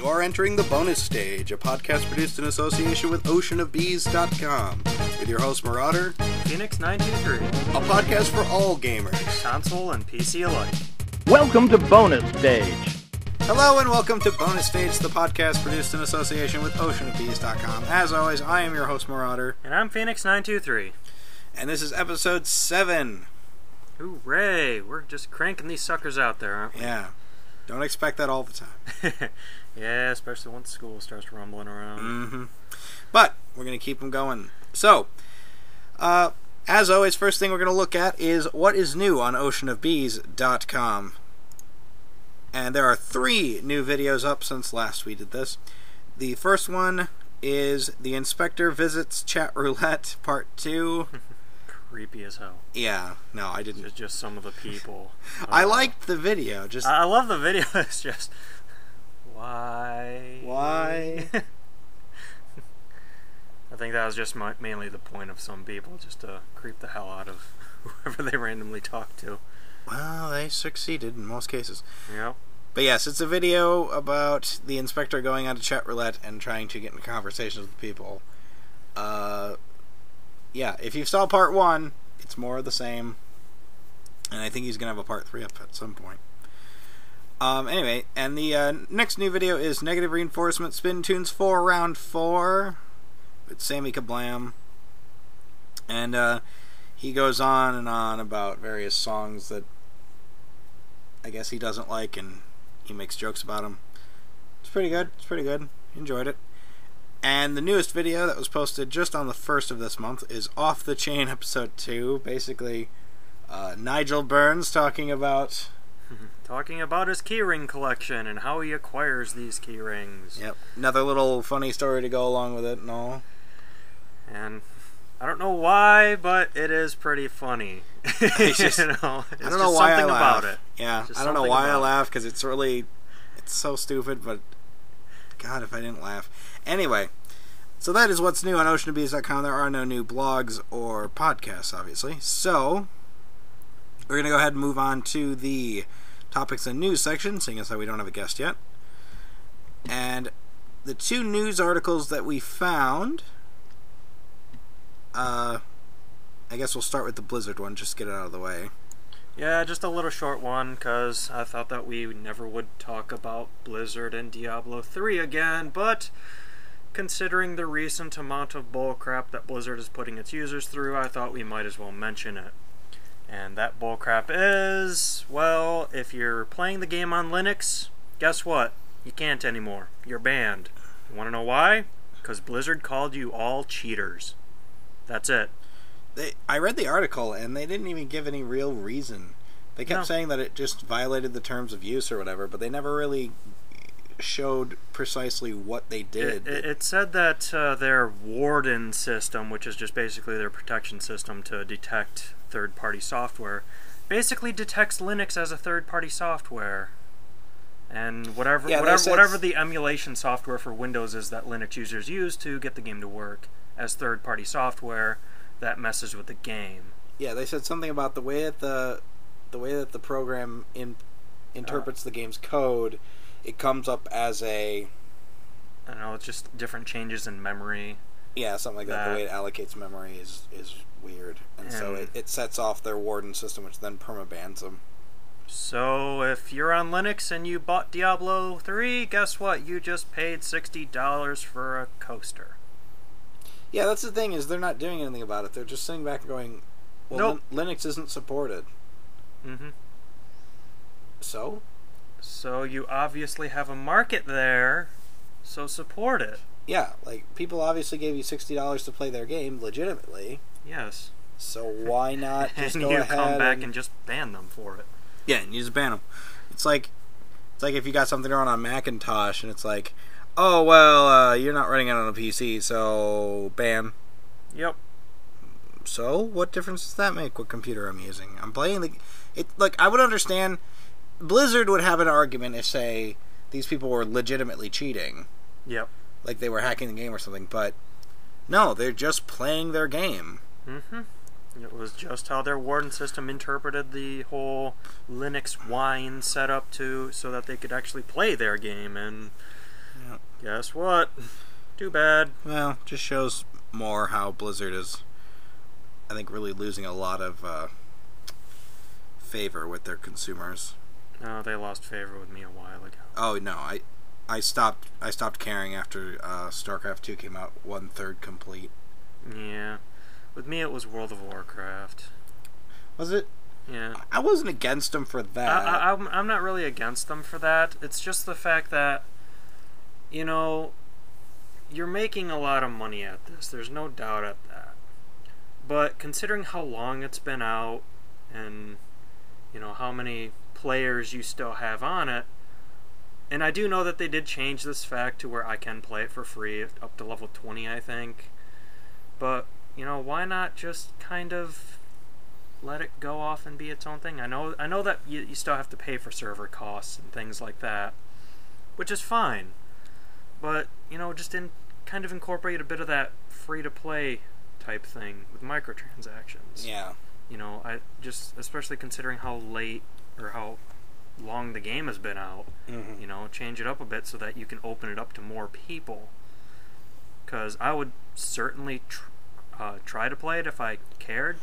You're entering the bonus stage, a podcast produced in association with oceanofbees.com, with your host Marauder Phoenix923, a podcast for all gamers, console and PC alike. Welcome to Bonus Stage. Hello and welcome to Bonus Stage, the podcast produced in association with oceanofbees.com. As always, I am your host Marauder. And I'm Phoenix923. And this is episode 7. Hooray! We're just cranking these suckers out there, aren't we? Yeah. Don't expect that all the time. Yeah, especially once school starts rumbling around. Mm-hmm. But we're going to keep them going. So, as always, first thing we're going to look at is what is new on oceanofbees.com. And there are 3 new videos up since last we did this. The first one is The Inspector Visits Chat Roulette Part 2. Creepy as hell. Yeah, no, I didn't. It's just some of the people. I liked the video. Just I love the video. It's just... Why? I think that was just mainly the point of some people, just to creep the hell out of whoever they randomly talk to. Well, they succeeded in most cases. Yep. But yes, it's a video about the inspector going on to chat roulette and trying to get into conversations with people. Yeah, if you saw part 1, it's more of the same. And I think he's going to have a part 3 up at some point. Anyway, and the next new video is Negative Reinforcement Spin Tunes 4 Round 4 with Sammy Kablam. And he goes on and on about various songs that I guess he doesn't like, and he makes jokes about them. It's pretty good. It's pretty good. Enjoyed it. And the newest video that was posted just on the 1st of this month is Off the Chain Episode 2. Basically, Nigel Burns talking about his keyring collection and how he acquires these keyrings. Yep. Another little funny story to go along with it and all. And I don't know why, but it is pretty funny. Just, I don't know why I laugh. About it. Yeah, I don't know why I laugh, because it's so stupid, but God, if I didn't laugh. Anyway, so that is what's new on oceanofbees.com. There are no new blogs or podcasts, obviously. So, we're going to go ahead and move on to the topics and news section, seeing as how we don't have a guest yet. And the 2 news articles that we found, I guess we'll start with the Blizzard one, just to get it out of the way. Yeah, just a little short one, because I thought that we never would talk about Blizzard and Diablo 3 again, but considering the recent amount of bullcrap that Blizzard is putting its users through, I thought we might as well mention it. And that bullcrap is, well, if you're playing the game on Linux, guess what? You can't anymore. You're banned. You want to know why? Because Blizzard called you all cheaters. That's it. I read the article, and they didn't even give any real reason. They kept saying that it just violated the terms of use or whatever, but they never really showed precisely what they did. It said that their Warden system, which is just basically their protection system to detect third-party software, basically detects Linux as a third-party software. And whatever the emulation software for Windows is that Linux users use to get the game to work as third-party software, that messes with the game. Yeah, they said something about the way that the program interprets the game's code. It comes up as I don't know, it's just different changes in memory. Yeah, something like that. The way it allocates memory is weird, and so it sets off their Warden system, which then permabans them. So if you're on Linux and you bought Diablo 3, guess what? You just paid $60 for a coaster. Yeah, that's the thing, is they're not doing anything about it. They're just sitting back and going, well, nope. Linux isn't supported. Mm-hmm. So? So you obviously have a market there, so support it. Yeah, like, people obviously gave you $60 to play their game legitimately. Yes. So why not just go ahead and come back and just ban them for it? Yeah, and you just ban them. It's like if you got something wrong on Macintosh, and it's like, oh, well, you're not running it on a PC, so ban. Yep. So, what difference does that make what computer I'm using? I'm playing like, I would understand, Blizzard would have an argument if, say, these people were legitimately cheating. Yep. Like they were hacking the game or something, but no, they're just playing their game. Mm-hmm. It was just how their Warden system interpreted the whole Linux wine setup so that they could actually play their game, and Yep. Guess what? Too bad. Well, just shows more how Blizzard is, I think, really losing a lot of favor with their consumers. No, they lost favor with me a while ago. Oh no, I stopped caring after StarCraft 2 came out 1/3 complete. Yeah. With me it was World of Warcraft. Was it? Yeah. I wasn't against them for that. I'm not really against them for that. It's just the fact that, you know, you're making a lot of money at this. There's no doubt at that. But considering how long it's been out and, you know, how many players you still have on it, and I do know that they did change this fact to where I can play it for free up to level 20, I think. But, you know, why not just kind of let it go off and be its own thing? I know that you still have to pay for server costs and things like that, which is fine. But, you know, just kind of incorporate a bit of that free-to-play type thing with microtransactions. Yeah. You know, especially considering how late or how long the game has been out, you know, change it up a bit so that you can open it up to more people. Because I would certainly try to play it if I cared,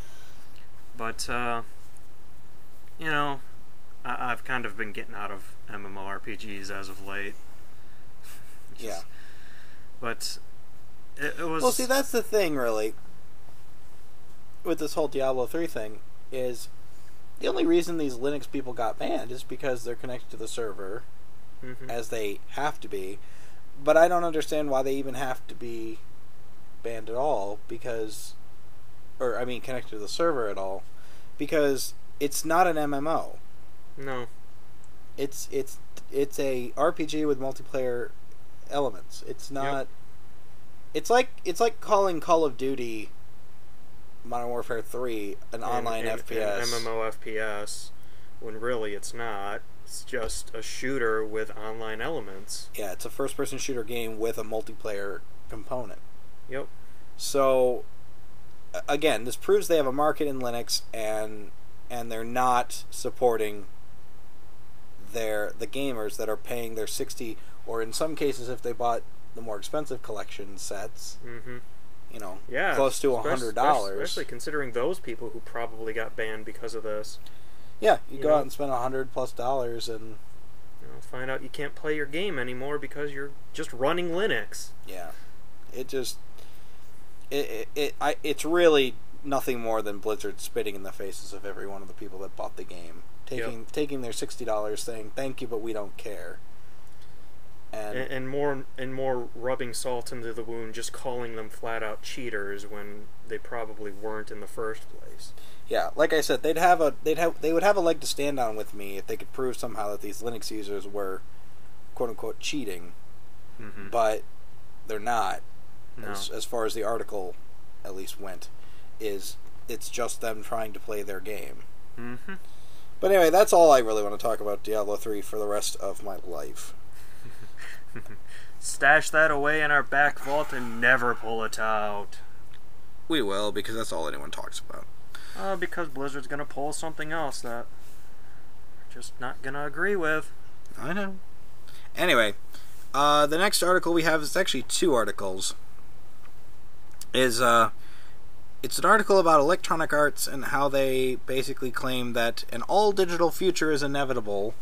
but, you know, I've kind of been getting out of MMORPGs as of late. Yeah. But it was... Well, see, that's the thing, really, with this whole Diablo 3 thing, is the only reason these Linux people got banned is because they're connected to the server, as they have to be. But I don't understand why they even have to be banned at all, because... Or, I mean, connected to the server at all, because it's not an MMO. No. It's a RPG with multiplayer elements. It's not... Yep. It's like calling Call of Duty Modern Warfare 3 an online FPS. An MMO FPS, when really it's not. It's just a shooter with online elements. Yeah, it's a first-person shooter game with a multiplayer component. Yep. So, again, this proves they have a market in Linux, and they're not supporting the gamers that are paying their 60, or in some cases, if they bought the more expensive collection sets, you know, close to $100. Especially considering those people who probably got banned because of this. Yeah, you go out and spend $100+ and you know, find out you can't play your game anymore because you're just running Linux. Yeah, it's really nothing more than Blizzard spitting in the faces of every one of the people that bought the game, taking their $60, saying thank you, but we don't care. And more rubbing salt into the wound, just calling them flat out cheaters when they probably weren't in the first place. Yeah, like I said, they would have a leg to stand on with me if they could prove somehow that these Linux users were quote unquote cheating, but they're not. No. As far as the article at least went, it's just them trying to play their game. But anyway, that's all I really want to talk about Diablo 3 for the rest of my life. Stash that away in our back vault and never pull it out. We will, because that's all anyone talks about. Because Blizzard's gonna pull something else that we're just not gonna agree with. I know. Anyway, the next article we have is actually two articles. It's an article about Electronic Arts and how they basically claim that an all-digital future is inevitable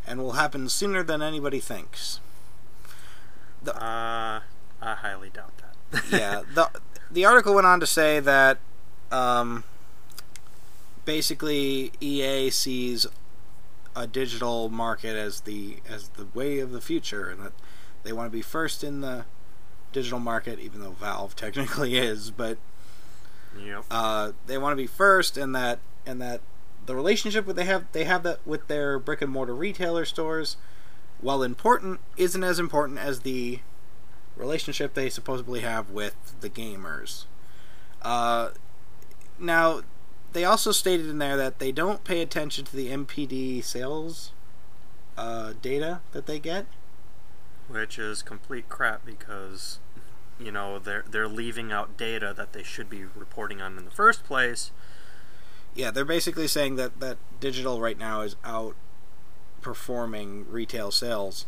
and will happen sooner than anybody thinks. I highly doubt that. Yeah, the article went on to say that basically EA sees a digital market as the way of the future, and that they want to be first in the digital market, even though Valve technically is, but they want to be first, and that the relationship they have that with their brick and mortar retailer stores, while important, isn't as important as the relationship they supposedly have with the gamers. Now, they also stated in there that they don't pay attention to the MPD sales data that they get, which is complete crap because, you know, they're leaving out data that they should be reporting on in the first place. Yeah, they're basically saying that digital right now is outperforming retail sales.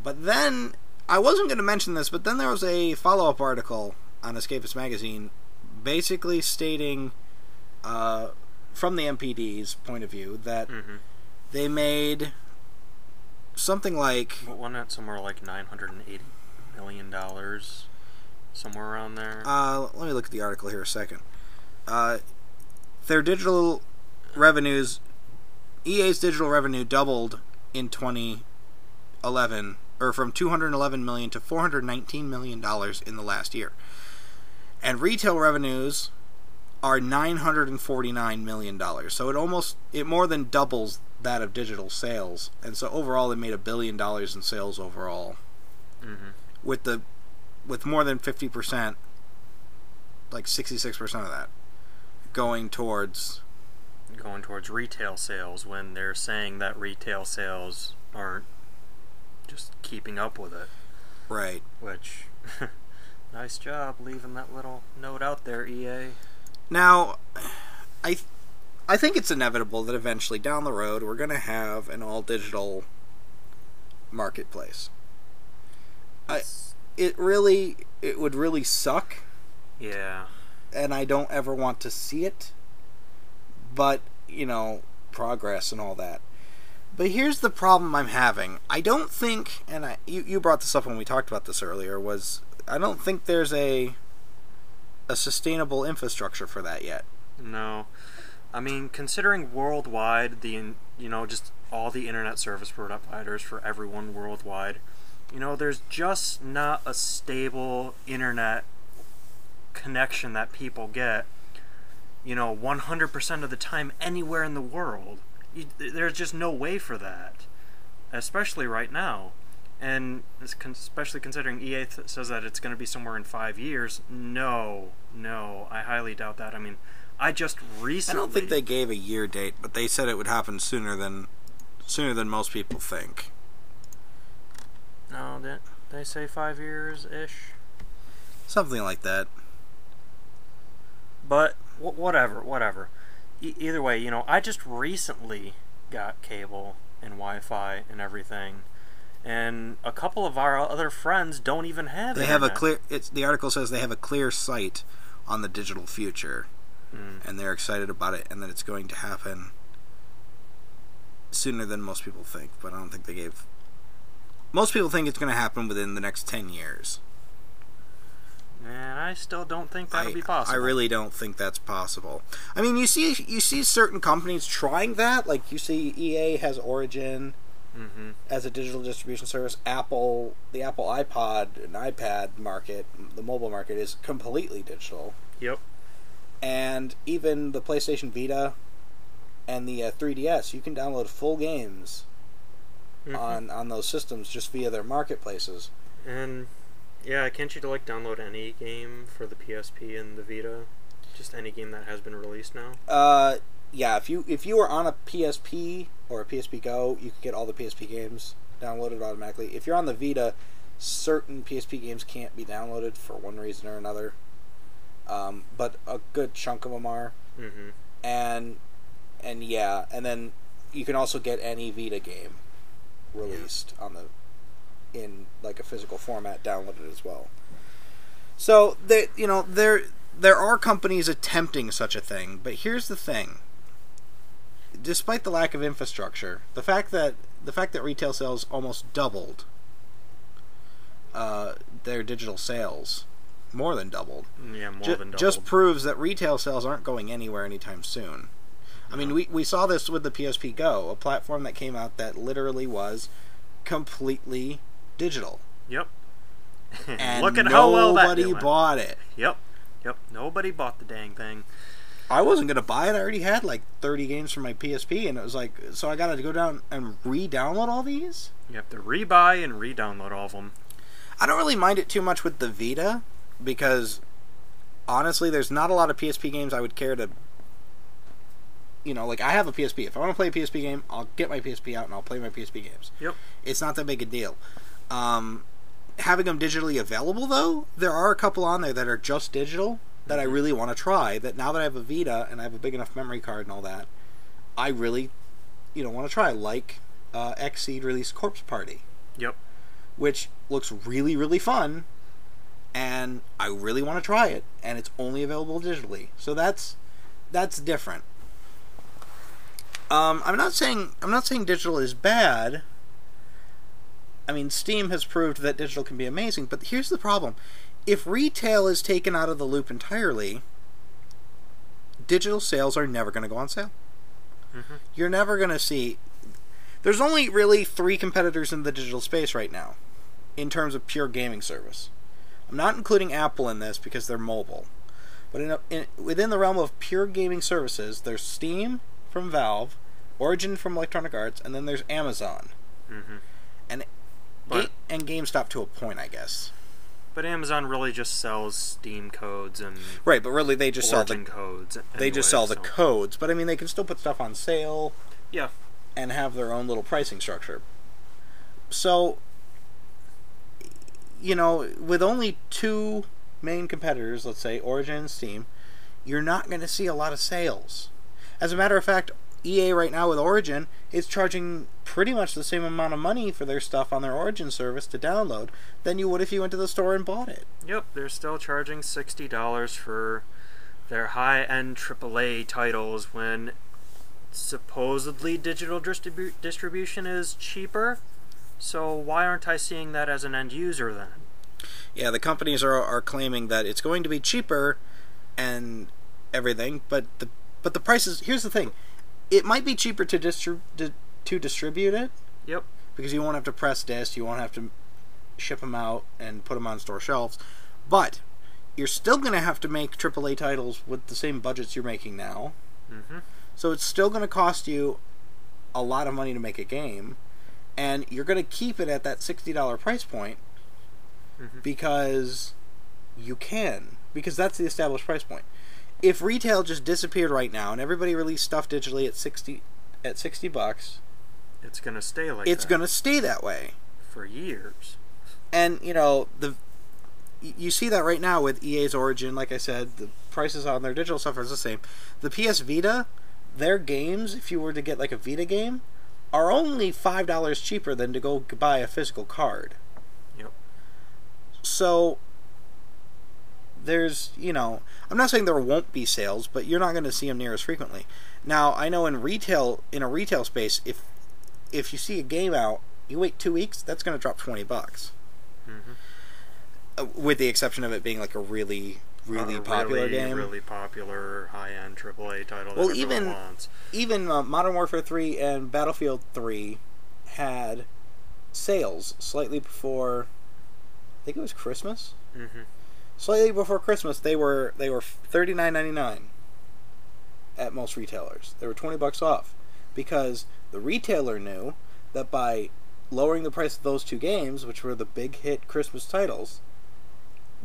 But then I wasn't going to mention this, but then there was a follow-up article on Escapist Magazine basically stating, from the MPD's point of view, that they made something like... Wasn't it somewhere like $980 million? Somewhere around there? Let me look at the article here a second. Their digital revenues... EA's digital revenue doubled in 2011, or from $211 million to $419 million in the last year. And retail revenues are $949 million. So it more than doubles that of digital sales. And so overall, they made $1 billion in sales overall. With more than 50%, like 66% of that, going towards retail sales, when they're saying that retail sales aren't just keeping up with it. Right. Which, nice job leaving that little note out there, EA. Now, I think it's inevitable that eventually down the road we're going to have an all-digital marketplace. It would really suck. Yeah. And I don't ever want to see it. But, progress and all that. But here's the problem I'm having. I don't think, and you brought this up when we talked about this earlier, was I don't think there's a sustainable infrastructure for that yet. No. I mean, considering worldwide, just all the internet service providers for everyone worldwide, there's just not a stable internet connection that people get, 100% of the time anywhere in the world. There's just no way for that, especially right now. And especially considering EA says that it's going to be somewhere in 5 years. No, I highly doubt that. I mean, I just recently... I don't think they gave a year date, but they said it would happen sooner than most people think. No, did they say 5 years-ish? Something like that. But, whatever. Either way, I just recently got cable and Wi-Fi and everything. And a couple of our other friends don't even have They internet. have a clear... the article says they have a clear sight on the digital future. And they're excited about it, and that it's going to happen sooner than most people think. But I don't think they gave... Most people think it's going to happen within the next 10 years. And I still don't think that'll be possible. I really don't think that's possible. I mean, you see certain companies trying that. Like, you see EA has Origin as a digital distribution service. The Apple iPod and iPad market, the mobile market, is completely digital. Yep. And even the PlayStation Vita and the 3DS, you can download full games on those systems just via their marketplaces. And yeah, can't you download any game for the PSP and the Vita? Just any game that has been released now? Yeah, if you were on a PSP or a PSP Go, you could get all the PSP games downloaded automatically. If you're on the Vita, certain PSP games can't be downloaded for one reason or another. But a good chunk of them are. And then you can also get any Vita game released in like a physical format downloaded as well. So there are companies attempting such a thing, but here's the thing. Despite the lack of infrastructure, the fact that retail sales almost doubled their digital sales, more than doubled. Yeah, more than doubled. Just proves that retail sales aren't going anywhere anytime soon. I mean, we saw this with the PSP Go, a platform that came out that literally was completely digital. Yep. And look at how well that nobody bought it. Yep. Nobody bought the dang thing. I wasn't gonna buy it. I already had like 30 games from my PSP, and it was like, so I gotta go down and re-download all these? You have to re-buy and re-download all of them. I don't really mind it too much with the Vita, because honestly, there's not a lot of PSP games I would care to... I have a PSP. If I want to play a PSP game, I'll get my PSP out and I'll play my PSP games. Yep. It's not that big a deal. Having them digitally available, though, there are a couple on there that are just digital that I really want to try, that now that I have a Vita and I have a big enough memory card and all that, I really, want to try, like Xseed released Corpse Party. Yep. which looks really, really fun, and I really want to try it, and it's only available digitally. So that's different. I'm not saying digital is bad. I mean, Steam has proved that digital can be amazing, but here's the problem. If retail is taken out of the loop entirely, digital sales are never going to go on sale. Mm-hmm. You're never going to see... There's only really 3 competitors in the digital space right now, in terms of pure gaming service. I'm not including Apple in this because they're mobile. But within the realm of pure gaming services, there's Steam from Valve, Origin from Electronic Arts, and then there's Amazon. Mm-hmm. And GameStop to a point, I guess. But Amazon really just sells Steam codes and right, but really they just Origin sell the codes. They just sell the codes, but I mean they can still put stuff on sale. Yeah. And have their own little pricing structure. So, you know, with only 2 main competitors, let's say Origin and Steam, you're not going to see a lot of sales. As a matter of fact, EA right now with Origin is charging pretty much the same amount of money for their stuff on their Origin service to download than you would if you went to the store and bought it. Yep, they're still charging $60 for their high-end AAA titles when supposedly digital distribution is cheaper. So why aren't I seeing that as an end user then? Yeah, the companies are claiming that it's going to be cheaper and everything, but the prices. Here's the thing: it might be cheaper to distribute it. Yep. Because you won't have to press discs, you won't have to ship them out and put them on store shelves, but you're still going to have to make AAA titles with the same budgets you're making now. Mm-hmm. So it's still going to cost you a lot of money to make a game, and you're going to keep it at that $60 price point because you can, because that's the established price point. If retail just disappeared right now and everybody released stuff digitally at $60, it's going to stay like that. It's going to stay that way for years. And you know, you see that right now with EA's Origin. Like I said, the prices on their digital stuff are the same. The PS Vita, their games, if you were to get like a Vita game, are only $5 cheaper than to go buy a physical card. Yep. So there's, you know, I'm not saying there won't be sales, but you're not going to see them near as frequently. Now, I know in a retail space, if you see a game out, you wait 2 weeks, that's going to drop $20. Mm-hmm. With the exception of it being like a really popular game. Really popular high-end AAA title well, that everyone wants. Even Modern Warfare 3 and Battlefield 3 had sales slightly before, I think it was Christmas? Mm-hmm. Slightly before Christmas, they were $39.99 at most retailers. They were $20 off because the retailer knew that by lowering the price of those 2 games, which were the big hit Christmas titles,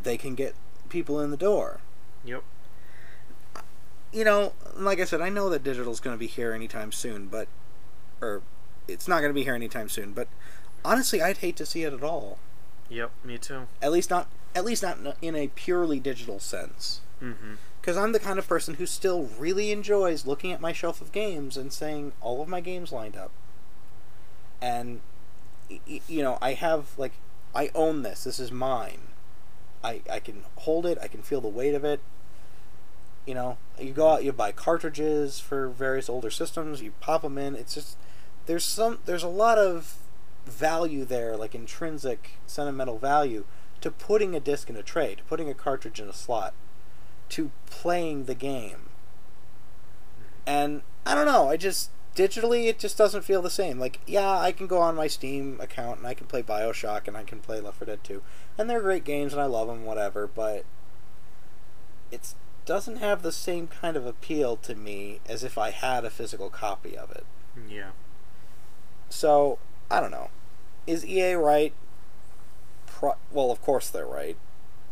they can get people in the door. Yep. You know, like I said, I know that digital's going to be here anytime soon, or it's not going to be here anytime soon, but honestly, I'd hate to see it at all. Yep, me too. At least not in a purely digital sense. Because I'm the kind of person who still really enjoys looking at my shelf of games and saying all of my games lined up. And, you know, I own this. This is mine. I can hold it. I can feel the weight of it. You know, you go out, you buy cartridges for various older systems. You pop them in. It's just there's a lot of value there, like intrinsic sentimental value, to putting a disc in a tray, to putting a cartridge in a slot, to playing the game. And I don't know. Digitally, it just doesn't feel the same. Like, yeah, I can go on my Steam account and I can play BioShock and I can play Left 4 Dead 2. And they're great games and I love them, whatever, but it doesn't have the same kind of appeal to me as if I had a physical copy of it. Yeah. So, I don't know. Is EA right? Well, of course they're right.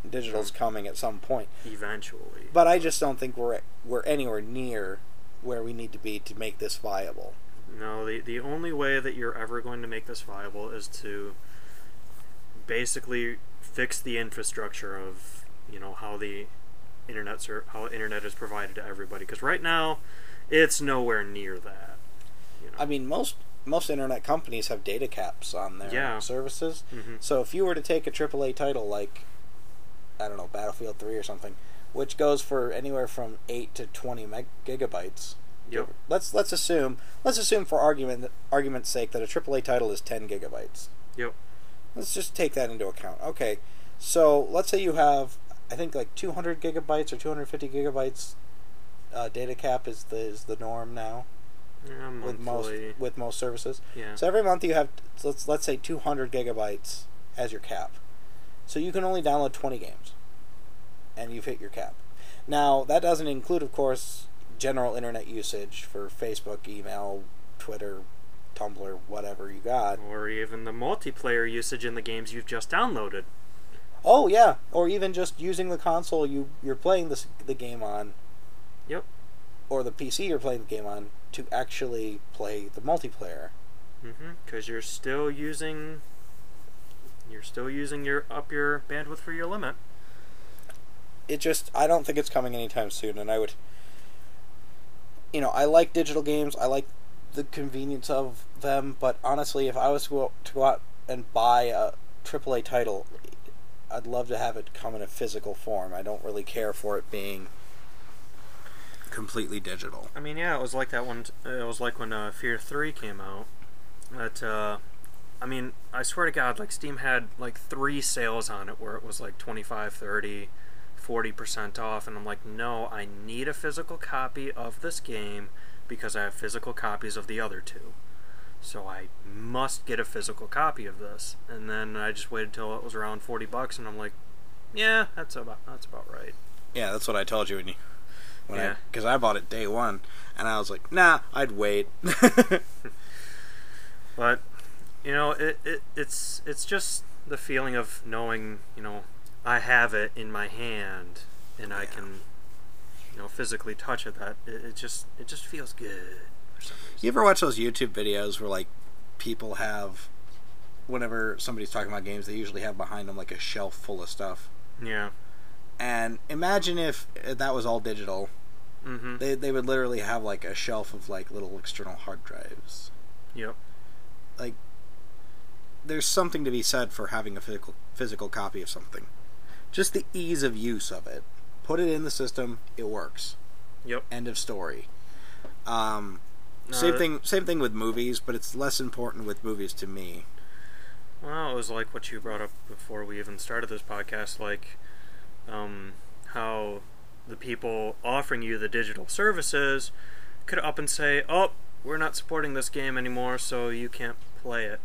Digital's coming at some point. Eventually. But I just don't think we're anywhere near where we need to be to make this viable. No, the only way that you're ever going to make this viable is to basically fix the infrastructure of, you know, how the internet is provided to everybody. Because right now, it's nowhere near that. You know? I mean, most internet companies have data caps on their services. Mm-hmm. So if you were to take a AAA title like, I don't know, Battlefield 3 or something, which goes for anywhere from 8 to 20 gigabytes. Yep. Let's assume for argument's sake that a AAA title is 10 gigabytes. Yep. Let's just take that into account. Okay, so let's say you have, I think, like 200 gigabytes or 250 gigabytes data cap is the norm now. Yeah, with most services. Yeah. So every month you have, let's say 200 gigabytes as your cap. So you can only download 20 games, and you've hit your cap. Now that doesn't include, of course, general internet usage for Facebook, email, Twitter, Tumblr, whatever you got. Or even the multiplayer usage in the games you've just downloaded. Oh yeah, or even just using the console you're playing the game on. Yep. Or the PC you're playing the game on to actually play the multiplayer. Because you're still using your your bandwidth for your limit. I don't think it's coming anytime soon, and I would, I like digital games, I like the convenience of them, but honestly, if I was to go out and buy a AAA title, I'd love to have it come in a physical form. I don't really care for it being completely digital. I mean, yeah, it was like that one. It was like when Fear 3 came out. That I mean, I swear to God, like Steam had like 3 sales on it where it was like 25, 30, 40% off, and I'm like, no, I need a physical copy of this game because I have physical copies of the other 2. So I must get a physical copy of this. And then I just waited till it was around $40, and I'm like, yeah, that's about right. Yeah, that's what I told you because I bought it day one, and I was like, nah, I'd wait. But it's just the feeling of knowing, I have it in my hand and I can, physically touch it. That it just feels good for some reason. You ever watch those YouTube videos where like people have, whenever somebody's talking about games, they usually have behind them like a shelf full of stuff. Yeah. And imagine if that was all digital. Mm-hmm. They would literally have like a shelf of like little external hard drives. Yep. Like, there's something to be said for having a physical copy of something. Just the ease of use of it. Put it in the system, it works. Yep. End of story. Same thing with movies, but it's less important with movies to me. Well, it was like what you brought up before we even started this podcast, like how the people offering you the digital services could up and say, oh, we're not supporting this game anymore, so you can't play it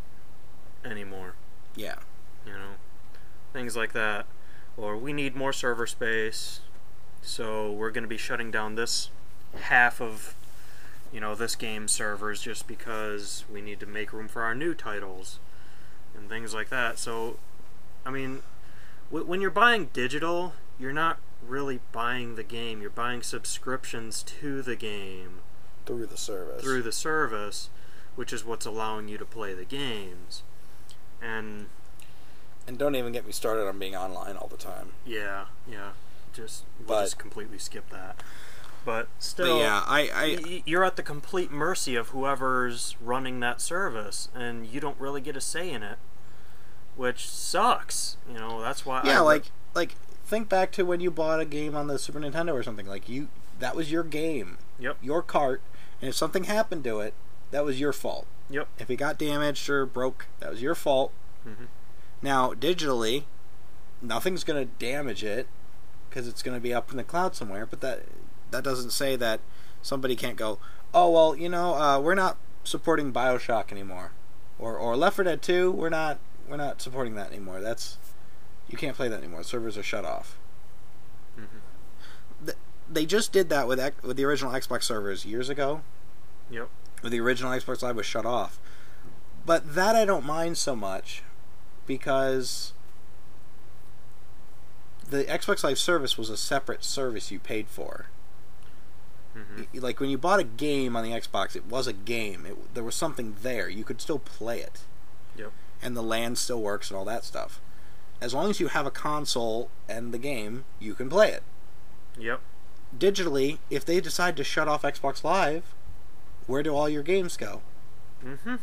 anymore. Yeah. Things like that. Or we need more server space, so we're going to be shutting down this half of, this game's servers just because we need to make room for our new titles and things like that. So, I mean, when you're buying digital, you're not really buying the game. You're buying subscriptions to the game. Through the service. Which is what's allowing you to play the games. And don't even get me started on being online all the time. Yeah. We'll just completely skip that. But still, but yeah, you're at the complete mercy of whoever's running that service, and you don't really get a say in it, which sucks. That's why. Yeah, like think back to when you bought a game on the Super Nintendo or something. Like that was your game. Yep. Your cart, and if something happened to it, that was your fault. Yep. If it got damaged or broke, that was your fault. Mm-hmm. Now, digitally, nothing's going to damage it because it's going to be up in the cloud somewhere, but that doesn't say that somebody can't go, oh, well, we're not supporting BioShock anymore. Or Left 4 Dead 2, we're not supporting that anymore. You can't play that anymore. The servers are shut off. Mm-hmm. They just did that with the original Xbox servers years ago. Yep. Where the original Xbox Live was shut off. But that I don't mind so much because the Xbox Live service was a separate service you paid for. Mm-hmm. Like when you bought a game on the Xbox, it was a game. There was something there. You could still play it. Yep. And the LAN still works and all that stuff. As long as you have a console and the game, you can play it. Yep. Digitally, if they decide to shut off Xbox Live, where do all your games go? Mm-hmm.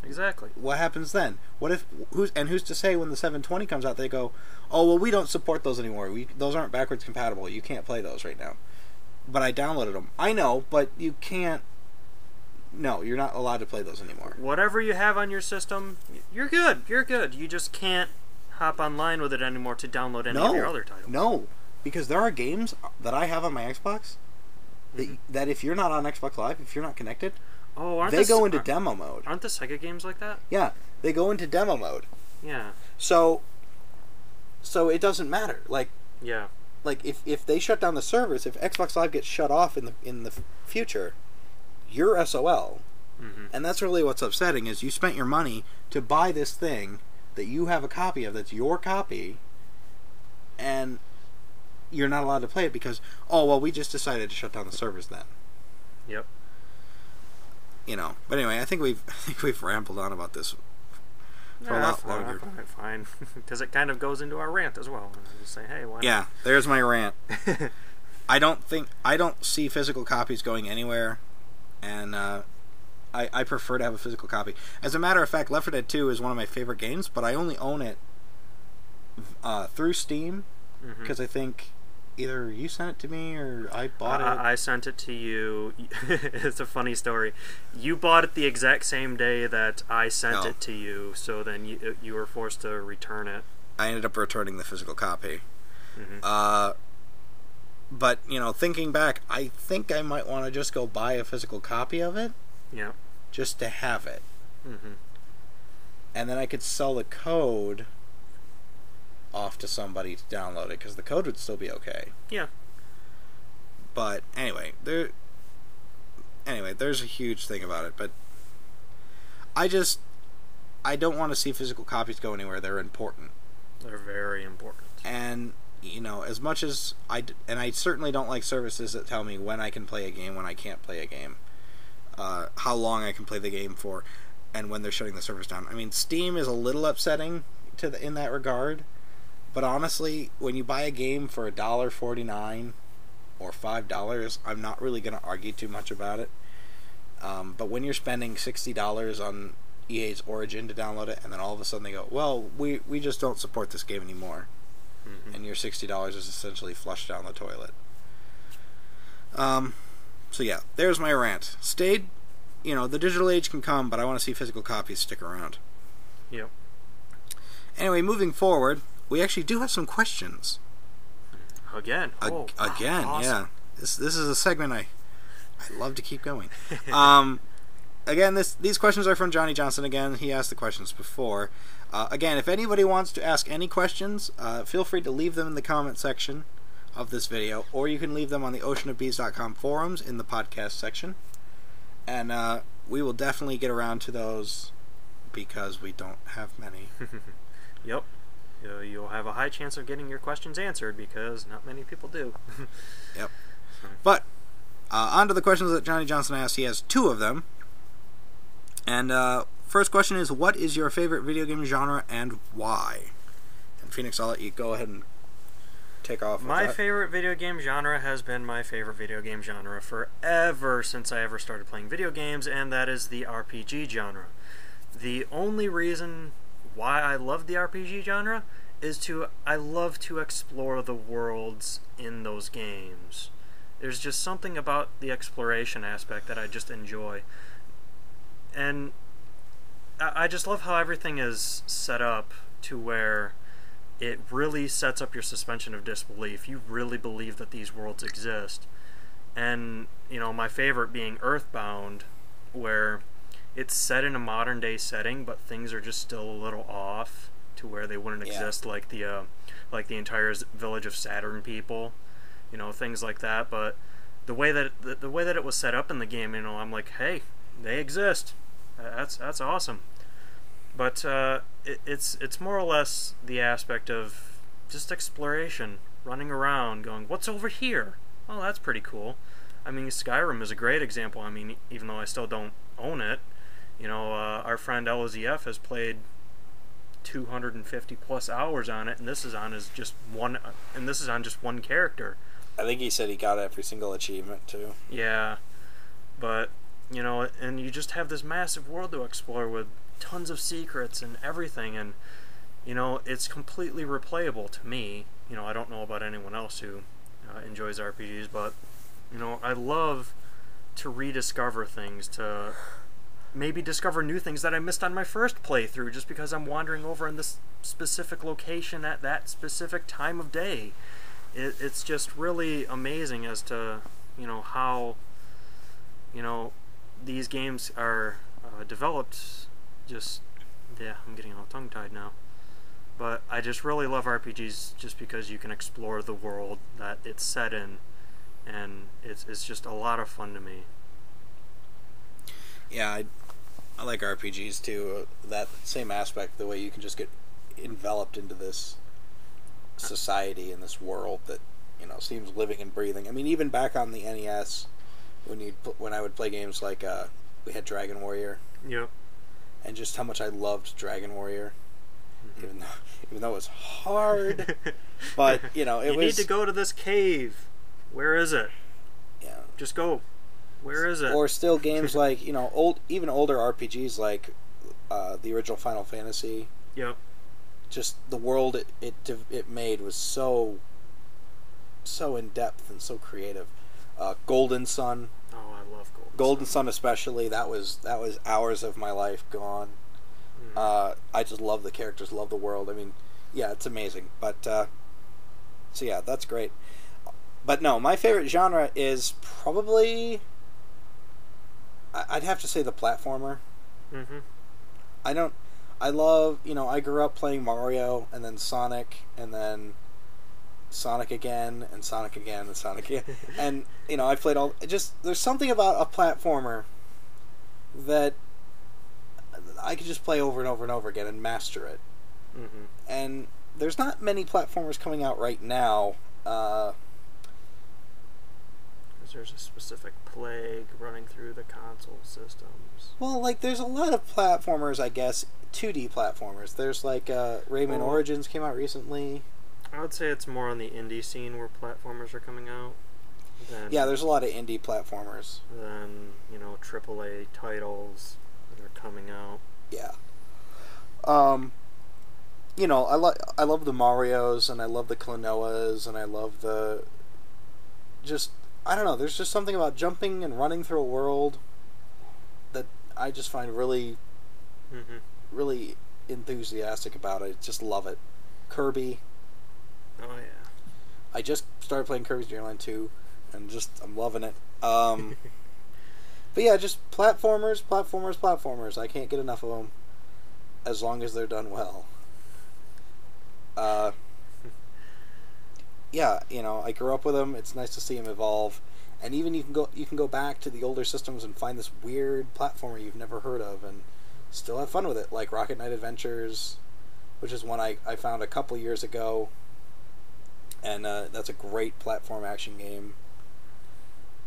Exactly. What happens then? What if who's to say when the 720 comes out they go, oh well, we don't support those anymore. Those aren't backwards compatible. You can't play those right now. But I downloaded them. I know, but you can't. No, you're not allowed to play those anymore. Whatever you have on your system, you're good. You're good. You just can't hop online with it anymore to download any of your other titles. No, because there are games that I have on my Xbox that if you're not on Xbox Live, if you're not connected, they go into demo mode. Aren't the Sega games like that? Yeah, they go into demo mode. Yeah. So it doesn't matter. Like if they shut down the servers, if Xbox Live gets shut off in the future, you're SOL. Mm-hmm. And that's really what's upsetting is you spent your money to buy this thing that you have a copy of, that's your copy, and you're not allowed to play it because, oh, well, we just decided to shut down the servers then. Yep. You know, but anyway, I think we've rambled on about this for a lot longer. Fine, because it kind of goes into our rant as well. I just say, hey, why not? Yeah, there's my rant. I don't see physical copies going anywhere, and I prefer to have a physical copy. As a matter of fact, Left 4 Dead 2 is one of my favorite games, but I only own it through Steam because I think either you sent it to me or I bought it. I sent it to you. It's a funny story. You bought it the exact same day that I sent it to you, so then you were forced to return it. I ended up returning the physical copy. But, you know, thinking back, I think I might want to just go buy a physical copy of it. Yeah. Just to have it. And then I could sell the code off to somebody to download it, because the code would still be okay. Yeah. But anyway, there's a huge thing about it, but I don't want to see physical copies go anywhere. They're important. They're very important. And, you know, as much as I certainly don't like services that tell me when I can play a game, when I can't play a game, how long I can play the game for, and when they're shutting the servers down. I mean, Steam is a little upsetting in that regard, but honestly, when you buy a game for $1.49 or $5, I'm not really going to argue too much about it. But when you're spending $60 on EA's Origin to download it, and then all of a sudden they go, well, we just don't support this game anymore, and your $60 is essentially flushed down the toilet. So yeah, there's my rant. You know, the digital age can come, but I want to see physical copies stick around. Yep. Anyway, moving forward, we actually do have some questions. Again. Again, awesome. Yeah. This is a segment I love to keep going. Again, these questions are from Johnny Johnson again. He asked the questions before. Again, if anybody wants to ask any questions, feel free to leave them in the comment section of this video, or you can leave them on the oceanofbees.com forums in the podcast section. And we will definitely get around to those because we don't have many. Yep. You'll have a high chance of getting your questions answered because not many people do. Yep. But on to the questions that Johnny Johnson asked. He has 2 of them. And first question is, what is your favorite video game genre and why? And Phoenix, I'll let you go ahead and take off. My favorite video game genre has been my favorite video game genre forever since I ever started playing video games, and that is the RPG genre. The only reason why I love the RPG genre is I love to explore the worlds in those games. There's just something about the exploration aspect that I just enjoy. And I just love how everything is set up to where it really sets up your suspension of disbelief. You really believe that these worlds exist. And, you know, my favorite being Earthbound, where it's set in a modern day setting, but things are just still a little off to where they wouldn't exist, like the entire village of Saturn people, you know, things like that. But the way that it was set up in the game, you know, I'm like, hey, they exist. That's awesome. But it's more or less the aspect of just exploration, running around, going, what's over here? Oh, that's pretty cool. I mean, Skyrim is a great example. I mean, even though I still don't own it, you know, our friend LOZF has played 250 plus hours on it, and this is on just one character. I think he said he got every single achievement too. Yeah, but you know, and you just have this massive world to explore with tons of secrets and everything, and you know, it's completely replayable to me. You know, I don't know about anyone else who enjoys RPGs, but you know, I love to rediscover things, to maybe discover new things that I missed on my first playthrough just because I'm wandering over in this specific location at that specific time of day. It's just really amazing as to, you know, how, you know, these games are developed. Just, yeah, I'm getting all tongue-tied now. But I just really love RPGs just because you can explore the world that it's set in, and it's just a lot of fun to me. Yeah, I like RPGs too. That same aspect, the way you can just get enveloped into this society and this world that, you know, seems living and breathing. I mean, even back on the NES, when I would play games like we had Dragon Warrior. Yep. And just how much I loved Dragon Warrior, even though it was hard. But you know, you need to go to this cave. Where is it? Yeah. Just go. Where is it? Or still games like, you know, even older RPGs like the original Final Fantasy. Yep. Just the world it made was so in depth and so creative. Golden Sun. Oh, I love Golden Sun especially. That was hours of my life gone. I just love the characters, love the world. I mean, yeah, it's amazing. But so yeah, that's great. But no, my favorite genre is probably, I'd have to say, the platformer. Mm-hmm. I love, you know, I grew up playing Mario, and then Sonic, and then Sonic again, and Sonic again, and Sonic again. And, you know, I played there's something about a platformer that I could just play over and over and over again and master it. Mm-hmm. And there's not many platformers coming out right now. There's a specific plague running through the console systems. Well, like, there's a lot of platformers, I guess, 2D platformers. There's, like, Rayman Origins came out recently. I would say it's more on the indie scene where platformers are coming out. Yeah, there's a lot of indie platformers. Then, you know, AAA titles that are coming out. Yeah. You know, I love the Marios, and I love the Klonoas, and I love the... Just... I don't know, there's just something about jumping and running through a world that I just find really, really enthusiastic about. I just love it. Kirby. Oh, yeah. I just started playing Kirby's Dream Land 2, and I'm loving it. But yeah, just platformers. I can't get enough of them, as long as they're done well. Yeah, you know, I grew up with them. It's nice to see them evolve, and even you can go back to the older systems and find this weird platformer you've never heard of, and still have fun with it. Like Rocket Knight Adventures, which is one I found a couple years ago, and that's a great platform action game.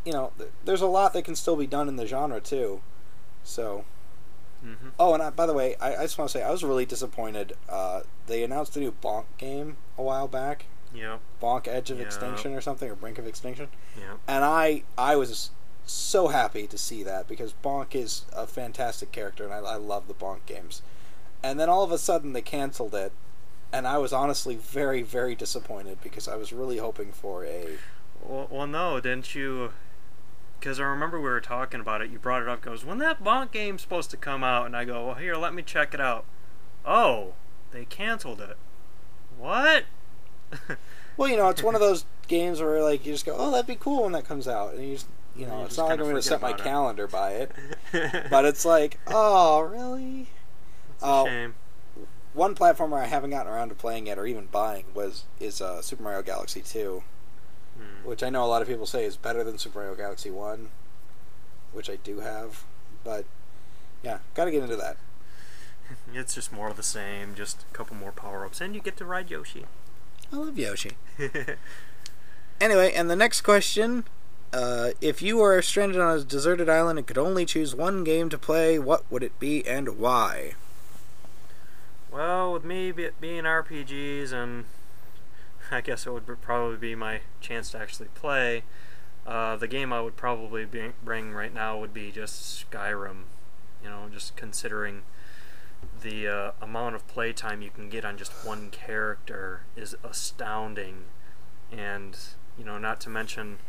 You know, there's a lot that can still be done in the genre too. So, oh, and by the way, I just want to say I was really disappointed. They announced a new Bonk game a while back. Yeah. Bonk Edge of Extinction or something, or Brink of Extinction. Yeah. And I was so happy to see that, because Bonk is a fantastic character, and I love the Bonk games. And then all of a sudden they canceled it, and I was honestly very, very disappointed, because I was really hoping for a... Well, no, didn't you... Because I remember we were talking about it, you brought it up, goes, when that Bonk game's supposed to come out? And I go, well, here, let me check it out. Oh, they canceled it. What? Well, you know, it's one of those games where, like, you just go, oh, that'd be cool when that comes out. And you just, you know, it's not like I'm going to set my calendar by it. But it's like, oh, really? It's a shame. One platformer I haven't gotten around to playing yet, or even buying, is Super Mario Galaxy 2. Which I know a lot of people say is better than Super Mario Galaxy 1. Which I do have. But, yeah, gotta get into that. It's just more of the same, just a couple more power-ups, and you get to ride Yoshi. I love Yoshi. Anyway, and the next question, if you were stranded on a deserted island and could only choose one game to play, what would it be and why? Well, with me being RPGs, and I guess it would probably be my chance to actually play, The game I would probably bring right now would be just Skyrim. You know, just considering the amount of playtime you can get on just one character is astounding. And, you know, not to mention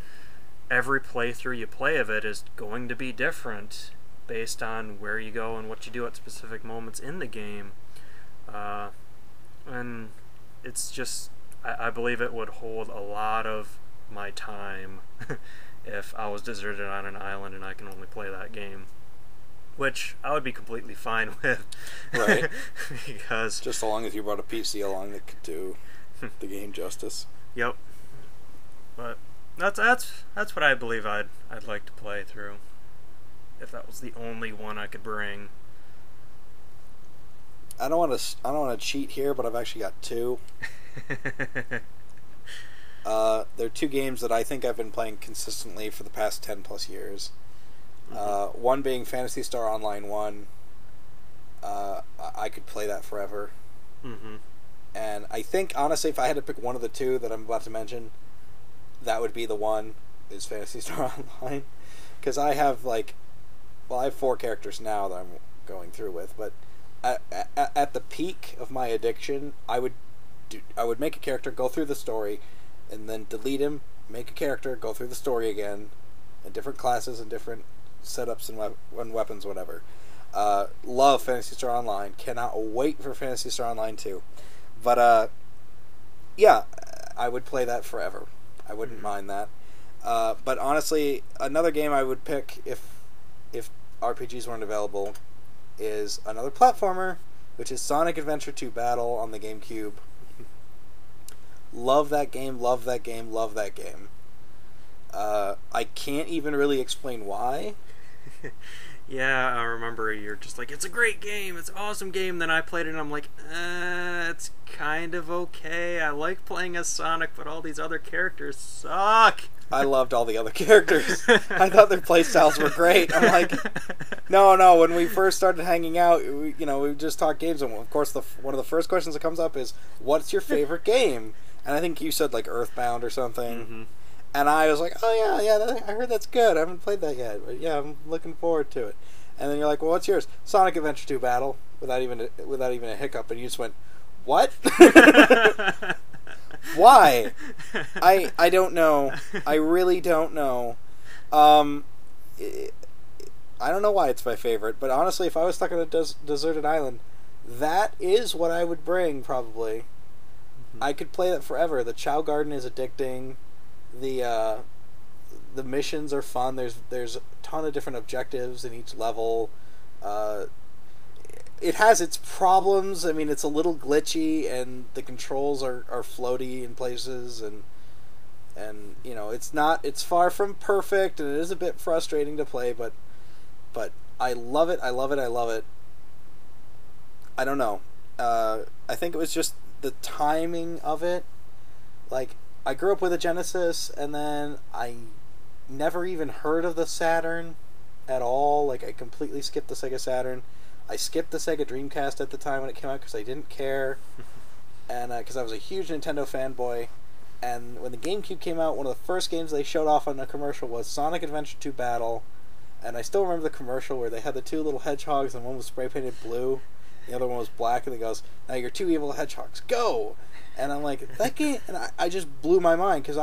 every playthrough you play of it is going to be different based on where you go and what you do at specific moments in the game. And it's just, I believe it would hold a lot of my time if I was deserted on an island and I can only play that game. Which I would be completely fine with. Right. Because just so long as you brought a PC along that could do the game justice. Yep. But that's what I believe I'd like to play through. If that was the only one I could bring. I don't want to cheat here, but I've actually got two. They're two games that I think I've been playing consistently for the past 10 plus years. Mm-hmm. One being Phantasy Star Online 1. I could play that forever. Mm-hmm. And I think, honestly, if I had to pick one of the two that I'm about to mention, that would be the one, is Phantasy Star Online. Because I have, I have 4 characters now that I'm going through with, but at the peak of my addiction, I would make a character, go through the story, and then delete him, make a character, go through the story again, and different classes and different setups and weapons, whatever. Love Phantasy Star Online. Cannot wait for Phantasy Star Online 2. But, yeah, I would play that forever. I wouldn't mind that. But honestly, another game I would pick if RPGs weren't available is another platformer, which is Sonic Adventure 2 Battle on the GameCube. Love that game, love that game, love that game. I can't even really explain why. Yeah, I remember you're just like, it's a great game, it's an awesome game. Then I played it and I'm like, it's kind of okay. I like playing as Sonic, but all these other characters suck. I loved all the other characters. I thought their playstyles were great. I'm like, no. When we first started hanging out, we just talked games, and of course, one of the first questions that comes up is, "What's your favorite game?" And I think you said Earthbound or something. Mm-hmm. And I was like, "Oh yeah, I heard that's good. I haven't played that yet, but yeah, I'm looking forward to it." And then you're like, "Well, what's yours?" Sonic Adventure 2 Battle, without even a hiccup, and you just went, "What?" Why? I don't know. I really don't know. I don't know why it's my favorite, but honestly, if I was stuck on a deserted island, that is what I would bring, probably. Mm-hmm. I could play that forever. The Chow Garden is addicting. The missions are fun. There's a ton of different objectives in each level. It has its problems. I mean, it's a little glitchy, and the controls are floaty in places, and it's far from perfect, and it is a bit frustrating to play, but I love it. I love it. I love it. I don't know. I think it was just the timing of it. I grew up with a Genesis, and then I never even heard of the Saturn at all. I completely skipped the Sega Saturn. I skipped the Sega Dreamcast at the time when it came out because I didn't care, and because I was a huge Nintendo fanboy. And when the GameCube came out, one of the first games they showed off on a commercial was Sonic Adventure 2 Battle, and I still remember the commercial where they had the two little hedgehogs, and one was spray painted blue, the other one was black, and it goes, "Now you're two evil hedgehogs, go!" And I'm like, that game, and I just blew my mind because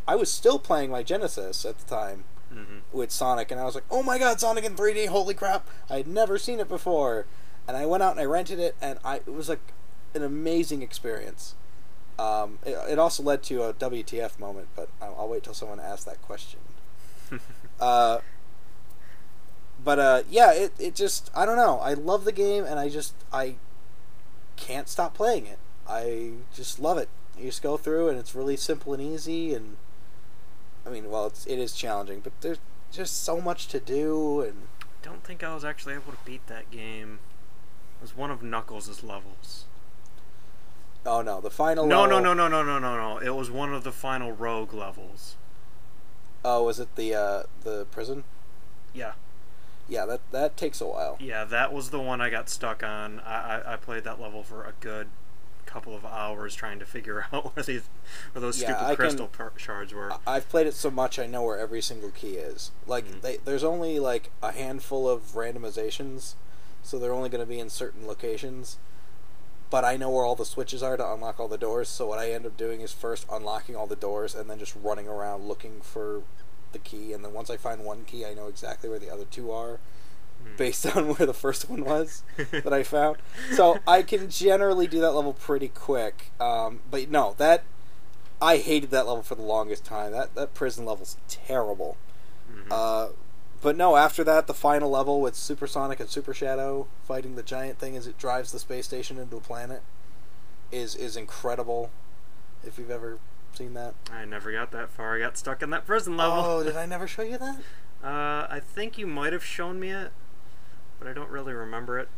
I was still playing my Genesis at the time. Mm-hmm. With Sonic, and I was like, oh my god, Sonic in 3D, holy crap, I had never seen it before. And I went out and I rented it, and it was an amazing experience. It also led to a WTF moment, but I'll wait till someone asks that question. Yeah, it just, I don't know, I love the game, and I can't stop playing it. I just love it. You just go through, and it's really simple and easy, and I mean, well, it is challenging, but there's just so much to do, and I don't think I was actually able to beat that game. It was one of Knuckles' levels. Oh no, the final No. level... It was one of the final rogue levels. Oh, was it the prison? Yeah. Yeah, that takes a while. Yeah, that was the one I got stuck on. I played that level for a good couple of hours trying to figure out where those stupid crystal shards were. I've played it so much I know where every single key is. Like, there's only like a handful of randomizations, so they're only going to be in certain locations. But I know where all the switches are to unlock all the doors, so what I end up doing is first unlocking all the doors and then just running around looking for the key, and then once I find one key, I know exactly where the other two are, based on where the first one was that I found. So I can generally do that level pretty quick. But no, I hated that level for the longest time. That prison level's terrible. But no, after that, the final level with Supersonic and Super Shadow fighting the giant thing as it drives the space station into a planet is incredible. If you've ever seen that. I never got that far. I got stuck in that prison level. Oh, did I never show you that? I think you might have shown me it, but I don't really remember it.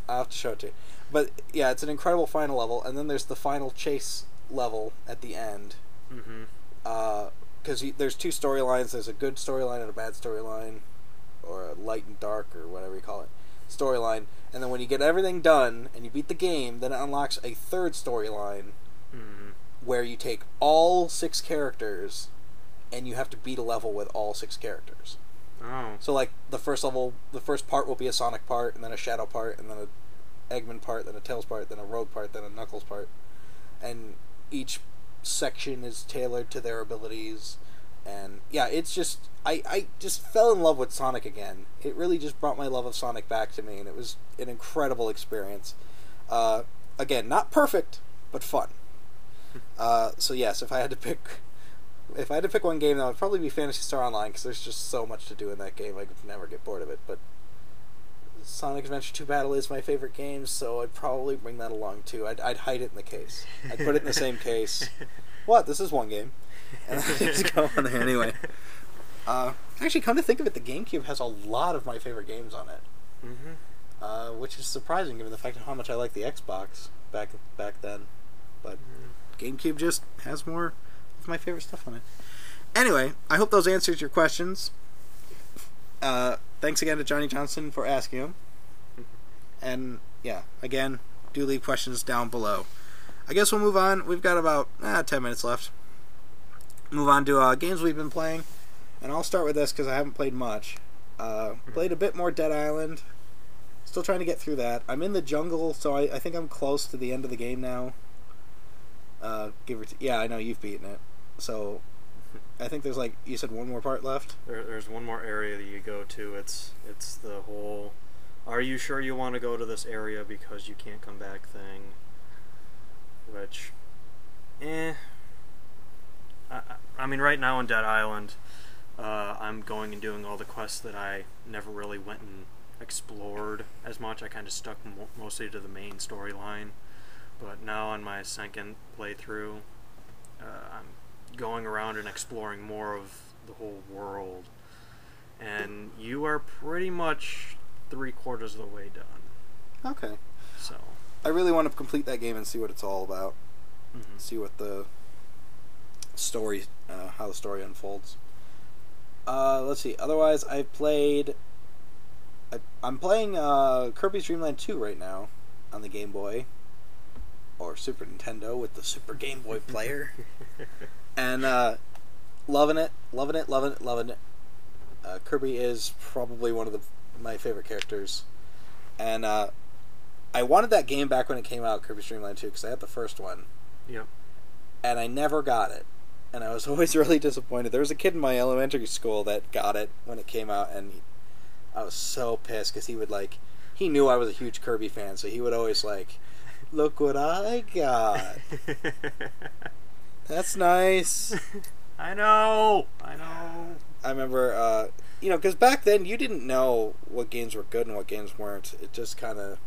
I'll have to show it to you. But yeah, it's an incredible final level, and then there's the final chase level at the end. Because there's two storylines. There's a good storyline and a bad storyline, or a light and dark, or whatever you call it, storyline. And then when you get everything done and you beat the game, then it unlocks a third storyline where you take all 6 characters and you have to beat a level with all 6 characters. Oh. So like the first level, the first part will be a Sonic part, and then a Shadow part, and then a Eggman part, then a Tails part, then a Rogue part, then a Knuckles part. And each section is tailored to their abilities. And yeah, it's just I just fell in love with Sonic again. It really just brought my love of Sonic back to me, and it was an incredible experience. Again, not perfect, but fun. So yes, if I had to pick one game, that would probably be Phantasy Star Online, because there's just so much to do in that game. I could never get bored of it. But Sonic Adventure 2 Battle is my favorite game, so I'd probably bring that along too. I'd hide it in the case. I'd put it in the same case. What? This is one game. And then just go on there anyway. Actually, come to think of it, the GameCube has a lot of my favorite games on it. Which is surprising given the fact of how much I like the Xbox back then. But GameCube just has more of my favorite stuff on it. Anyway, I hope those answers your questions. Thanks again to Johnny Johnson for asking them. And yeah, again, do leave questions down below. I guess we'll move on. We've got about 10 minutes left. Move on to games we've been playing. And I'll start with this because I haven't played much. Played a bit more Dead Island. Still trying to get through that. I'm in the jungle, so I think I'm close to the end of the game now. Yeah, I know you've beaten it. So I think there's, like, you said one more part left? There's one more area that you go to. It's the whole, are you sure you want to go to this area because you can't come back thing. Which, I mean, right now in Dead Island, I'm going and doing all the quests that I never really went and explored as much. I kind of stuck mostly to the main storyline. But now on my second playthrough, I'm going around and exploring more of the whole world. And you are pretty much 3/4 of the way done. Okay. So I really want to complete that game and see what it's all about. See what the story, how the story unfolds. Let's see. Otherwise, I'm playing Kirby's Dream Land 2 right now on the Game Boy, or Super Nintendo with the Super Game Boy player, and loving it. Kirby is probably one of my favorite characters, and I wanted that game back when it came out, Kirby's Dream Land 2, because I had the first one. Yep. And I never got it. And I was always really disappointed. There was a kid in my elementary school that got it when it came out, and I was so pissed because he knew I was a huge Kirby fan, so he would always look what I got. That's nice. I know. I remember, because back then you didn't know what games were good and what games weren't. It just kind of,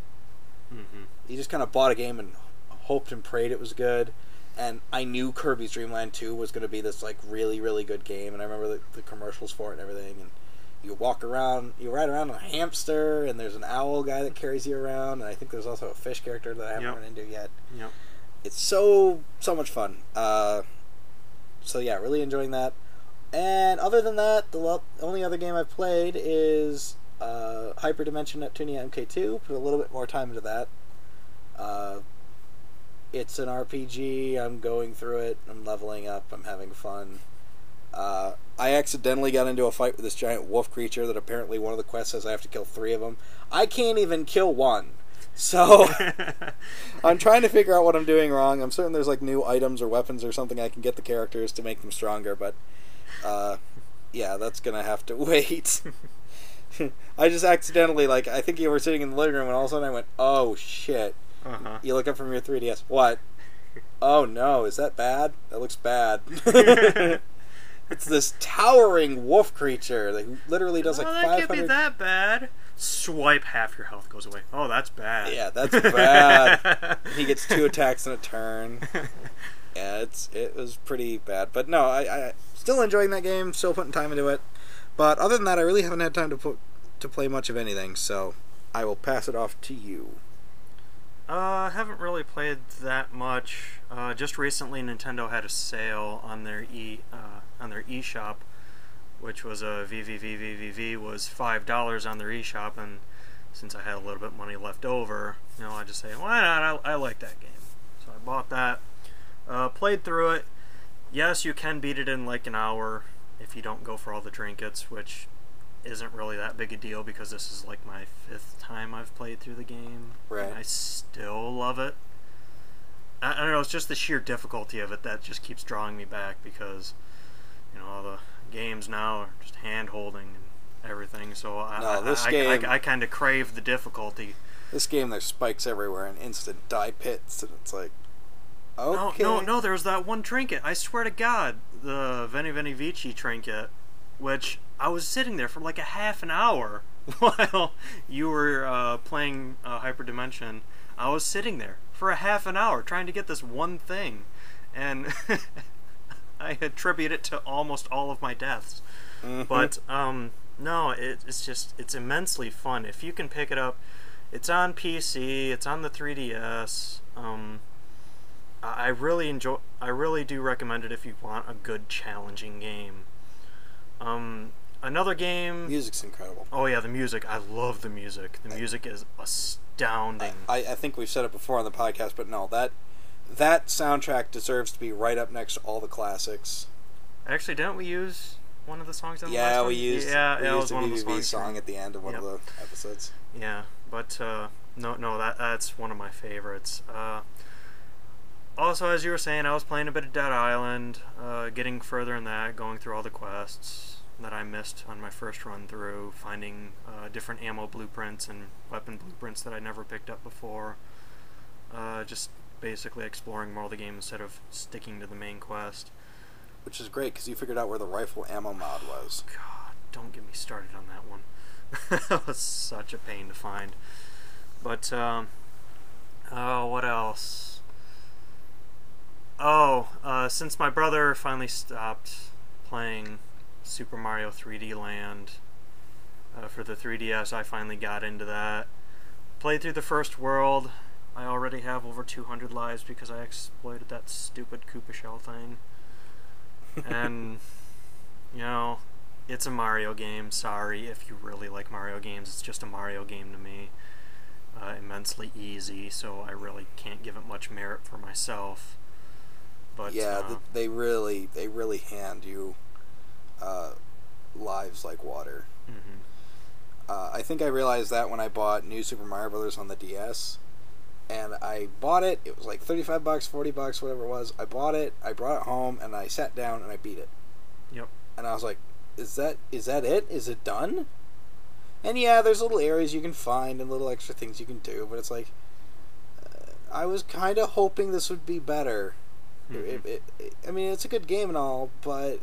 you just kind of bought a game and hoped and prayed it was good. And I knew Kirby's Dream Land 2 was going to be this really, really good game. And I remember the commercials for it and everything. And you ride around on a hamster, and there's an owl guy that carries you around. And I think there's also a fish character that I haven't run into yet. Yep. It's so much fun. So yeah, really enjoying that. And other than that, the only other game I've played is Hyperdimension Neptunia MK2. Put a little bit more time into that. It's an RPG. I'm going through it. I'm leveling up. I'm having fun. I accidentally got into a fight with this giant wolf creature that apparently one of the quests says I have to kill 3 of them. I can't even kill one. So, I'm trying to figure out what I'm doing wrong. I'm certain there's like new items or weapons or something I can get the characters to make them stronger, but yeah, that's gonna have to wait. I just accidentally, like, I think you were sitting in the living room and all of a sudden I went, oh shit. You look up from your 3DS. What? Oh no, is that bad? That looks bad. It's this towering wolf creature that literally does like 500... that can't be that bad. Swipe, half your health goes away. Oh, that's bad. Yeah, that's bad. He gets 2 attacks in a turn. Yeah, it was pretty bad. But no, I still enjoying that game, still putting time into it. But other than that, I really haven't had time to play much of anything, so I will pass it off to you. I haven't really played that much. Just recently, Nintendo had a sale on their eShop, which was a VVVVVV was $5 on their eShop, and since I had a little bit of money left over, you know, I just say, why not? I like that game, so I bought that. Played through it. Yes, you can beat it in like an hour if you don't go for all the trinkets, which isn't really that big a deal because this is like my 5th time I've played through the game. Right. And I still love it. I don't know, it's just the sheer difficulty of it that just keeps drawing me back because, you know, all the games now are just hand-holding and everything, so I kind of crave the difficulty. This game, there's spikes everywhere and instant die pits, and it's like, okay. No, there's that one trinket. I swear to God, the Veni Veni Vici trinket, which I was sitting there for like a half an hour while you were playing Hyperdimension. I was sitting there for a half an hour trying to get this one thing, and I attribute it to almost all of my deaths. But no, it's immensely fun if you can pick it up. It's on PC. It's on the 3DS. I really do recommend it if you want a good, challenging game. Another game... Music's incredible. Oh yeah, the music. I love the music. The music is astounding. I think we've said it before on the podcast, but no, that soundtrack deserves to be right up next to all the classics. Actually, didn't we use one of the songs on the last one? We used it a was one of the songs song at the end of one of the episodes. Yeah, but no, that's one of my favorites. Also, as you were saying, I was playing a bit of Dead Island, getting further in that, going through all the quests that I missed on my first run through, finding different ammo blueprints and weapon blueprints that I never picked up before. Just basically exploring more of the game instead of sticking to the main quest. Which is great, because you figured out where the rifle ammo mod was. God, don't get me started on that one. That was such a pain to find. But, what else? Since my brother finally stopped playing Super Mario 3D Land for the 3DS, I finally got into that. Played through the first world. I already have over 200 lives because I exploited that stupid Koopa Shell thing. And, you know, it's a Mario game. Sorry if you really like Mario games. It's just a Mario game to me. Immensely easy, so I really can't give it much merit for myself. But yeah, they really hand you lives like water. I think I realized that when I bought New Super Mario Brothers on the DS. And I bought it. It was like $35, $40, whatever it was. I bought it. I brought it home, and I sat down and I beat it. Yep. And I was like, "Is that it? Is it done?" And yeah, there's little areas you can find and little extra things you can do, but it's like I was kind of hoping this would be better. I mean, it's a good game and all, but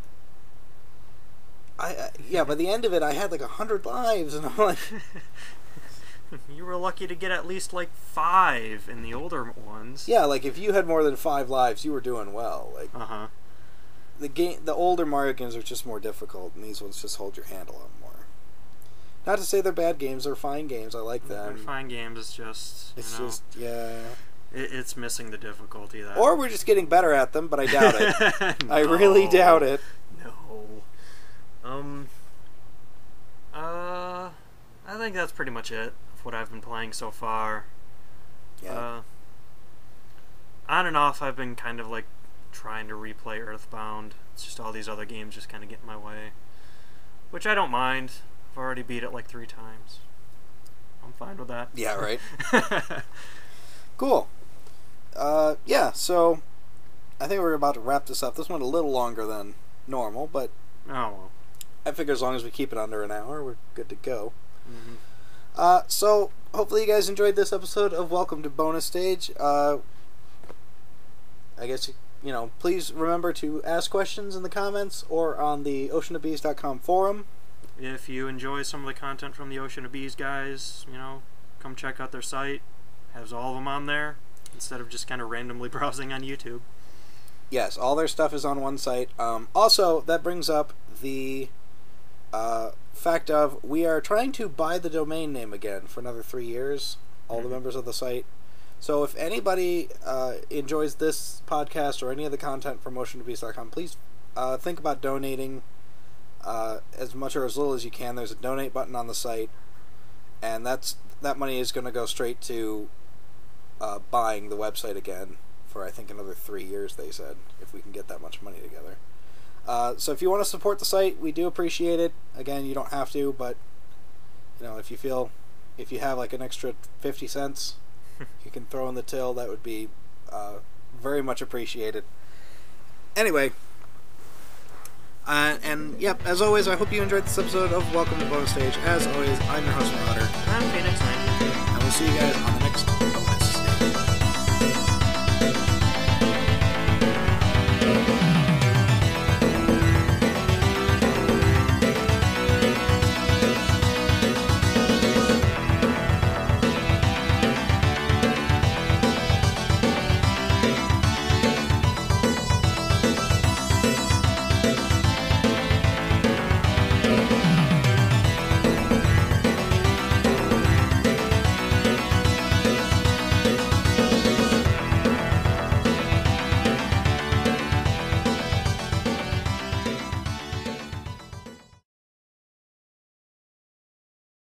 by the end of it, I had like 100 lives, and I'm like. You were lucky to get at least like 5 in the older ones. Yeah, like if you had more than 5 lives, you were doing well. Like the older Mario games are just more difficult, and these ones just hold your hand a lot more. Not to say they're bad games; they're fine games. I like them. They're fine games. It's just it's missing the difficulty. Or we're just getting better at them, but I doubt it. No. I really doubt it. No. I think that's pretty much it. What I've been playing so far. Yeah. on and off, I've been kind of like trying to replay Earthbound. It's just all these other games just kind of get in my way, which I don't mind. I've already beat it like 3 times. I'm fine with that. Yeah, right. Cool. Yeah, so I think we're about to wrap this up. This went a little longer than normal, but Oh, well. I figure as long as we keep it under an hour, we're good to go. Mm-hmm. So hopefully you guys enjoyed this episode of Welcome to Bonus Stage. I guess, you know, please remember to ask questions in the comments or on the oceanofbees.com forum. If you enjoy some of the content from the Ocean of Bees guys, you know, come check out their site. Has all of them on there instead of just kind of randomly browsing on YouTube. Yes, all their stuff is on one site. Also, that brings up the fact of we are trying to buy the domain name again for another 3 years, all the members of the site. So if anybody enjoys this podcast or any of the content from oceanofbees.com, please think about donating as much or as little as you can. There's a donate button on the site, and that money is going to go straight to buying the website again for, I think, another 3 years, they said, if we can get that much money together. So if you want to support the site, we do appreciate it. Again, you don't have to, but you know, if you have like an extra 50 cents you can throw in the till, that would be very much appreciated. Anyway, and yep, as always, I hope you enjoyed this episode of Welcome to Bonus Stage. As always, I'm your host, Marauder. I'm Phoenix923. And we'll see you guys on